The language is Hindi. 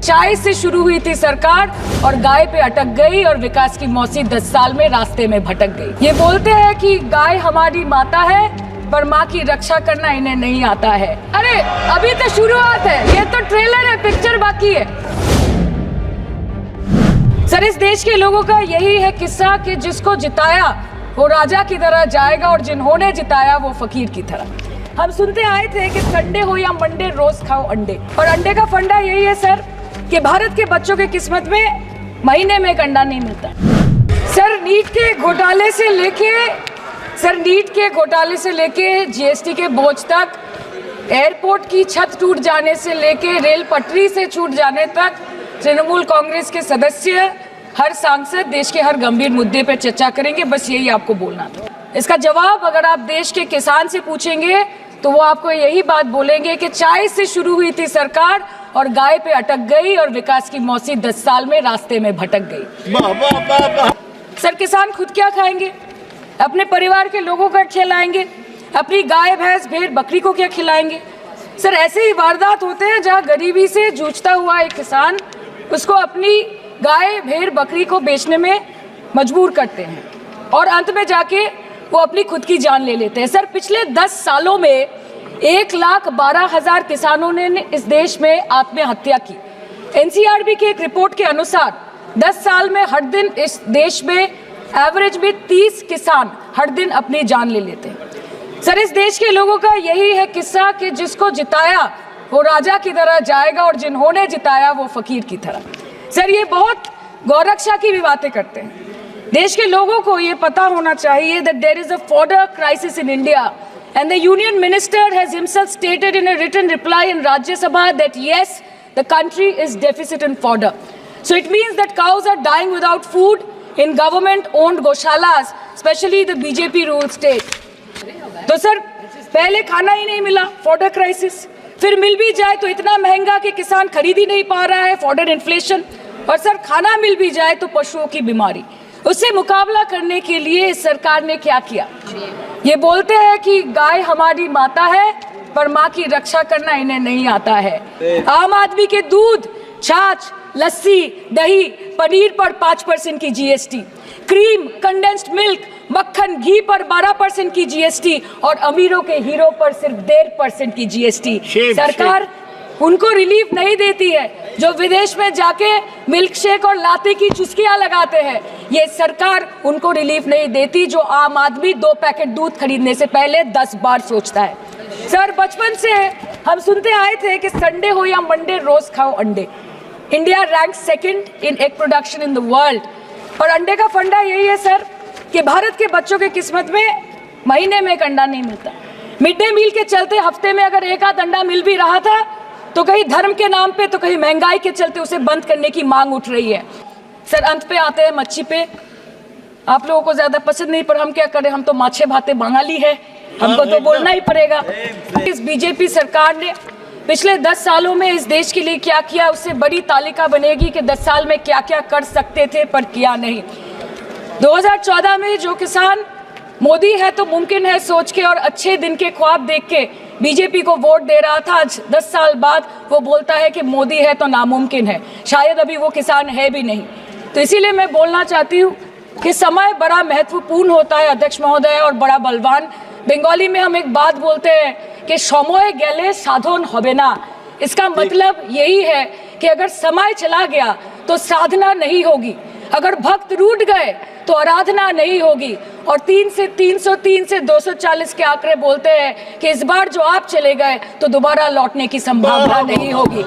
चाय से शुरू हुई थी सरकार और गाय पे अटक गई और विकास की मौसी 10 साल में रास्ते में भटक गई। ये बोलते हैं कि गाय हमारी माता है पर माँ की रक्षा करना इन्हें नहीं आता है। अरे अभी तो शुरुआत है, ये तो ट्रेलर है, पिक्चर बाकी है। सर, इस देश के लोगों का यही है किस्सा कि जिसको जिताया वो राजा की तरह जाएगा और जिन्होंने जिताया वो फकीर की तरह। हम सुनते आए थे कि संडे हो या मंडे रोज खाओ अंडे, और अंडे का फंडा यही है सर कि भारत के बच्चों के किस्मत में महीने में एक अंडा नहीं मिलता। सर, नीट के घोटाले से लेके जीएसटी के बोझ तक, एयरपोर्ट की छत टूट जाने से लेके रेल पटरी से छूट जाने तक, तृणमूल कांग्रेस के सदस्य, हर सांसद देश के हर गंभीर मुद्दे पर चर्चा करेंगे। बस यही आपको बोलना था। इसका जवाब अगर आप देश के किसान से पूछेंगे तो वो आपको यही बात बोलेंगे कि चाय से शुरू हुई थी सरकार और गाय पे अटक गई और विकास की मौसी 10 साल में रास्ते में भटक गई। सर, किसान खुद क्या खाएंगे? अपने परिवार के लोगों का खिलाएंगे? अपनी गाय भैंस भेड़ बकरी को क्या खिलाएंगे? सर, ऐसे ही वारदात होते हैं जहां गरीबी से जूझता हुआ एक किसान उसको अपनी गाय भेड़ बकरी को बेचने में मजबूर करते हैं और अंत में जाके वो अपनी खुद की जान ले लेते हैं। सर, पिछले 10 सालों में 1,12,000 किसानों ने इस देश में आत्महत्या की। एनसीआरबी की एक रिपोर्ट के अनुसार 10 साल में हर दिन इस देश में एवरेज में 30 किसान हर दिन अपनी जान ले लेते हैं। सर, इस देश के लोगों का यही है किस्सा कि जिसको जिताया वो राजा की तरह जाएगा और जिन्होंने जिताया वो फकीर की तरह। सर, ये बहुत गौरक्षा की भी बातें करते हैं। देश के लोगों को ये पता होना चाहिए that there is a fodder crisis in India and the union minister has himself stated in a written reply in Rajya Sabha that yes, the country is deficit in fodder. So it means that cows are dying without food in government owned goshalas, especially the BJP ruled state. तो सर, पहले खाना ही नहीं मिला, फॉडर क्राइसिस, फिर मिल भी जाए तो इतना महंगा कि किसान खरीद ही नहीं पा रहा है, फॉडर इन्फ्लेशन, और सर खाना मिल भी जाए तो पशुओं की बीमारी। उससे मुकाबला करने के लिए इस सरकार ने क्या किया? ये बोलते हैं कि गाय हमारी माता है पर माँ की रक्षा करना इन्हें नहीं आता है। आम आदमी के दूध, छाछ, लस्सी, दही, पनीर पर 5% की जीएसटी, क्रीम, कंडेंस्ड मिल्क, मक्खन, घी पर 12% की जीएसटी और अमीरों के हीरो पर सिर्फ 1.5% की जीएसटी। सरकार उनको रिलीफ नहीं देती है जो विदेश में जाके मिल्क शेक और लाते की चुस्कियां लगाते हैं। ये सरकार उनको रिलीफ नहीं देती जो आम आदमी 2 पैकेट दूध खरीदने से पहले 10 बार सोचता है। सर, बचपन से हम सुनते आए थे कि संडे हो या मंडे रोज खाओ अंडे। India rank 2nd in egg production in the world, और अंडे का फंडा यही है सर कि भारत के बच्चों के किस्मत में महीने में एक अंडा नहीं मिलता। मिड डे मील के चलते हफ्ते में अगर एक आध अंडा मिल भी रहा था तो कहीं धर्म के नाम पे तो कहीं महंगाई के चलते उसे बंद करने की मांग उठ रही है। सर, अंत पे आते हैं मच्छी पे। आप लोगों को ज्यादा पसंद नहीं, पर हम क्या करें, हम तो माछे भाते बंगाली है, हमको तो बोलना ही पड़ेगा। इस बीजेपी सरकार ने पिछले 10 सालों में इस देश के लिए क्या किया, उससे बड़ी तालिका बनेगी कि 10 साल में क्या क्या कर सकते थे पर किया नहीं। 2014 में जो किसान मोदी है तो मुमकिन है सोच के और अच्छे दिन के ख्वाब देख के बीजेपी को वोट दे रहा था, आज 10 साल बाद वो बोलता है कि मोदी है तो नामुमकिन है। शायद अभी वो किसान है भी नहीं। तो इसीलिए मैं बोलना चाहती हूँ कि समय बड़ा महत्वपूर्ण होता है अध्यक्ष महोदय, और बड़ा बलवान। बंगाली में हम एक बात बोलते हैं कि समय गेले साधन होबे ना। इसका मतलब यही है कि अगर समय चला गया तो साधना नहीं होगी, अगर भक्त रूठ गए तो आराधना नहीं होगी। और 3 से 303 से 240 के आंकड़े बोलते हैं कि इस बार जो आप चले गए तो दोबारा लौटने की संभावना नहीं होगी।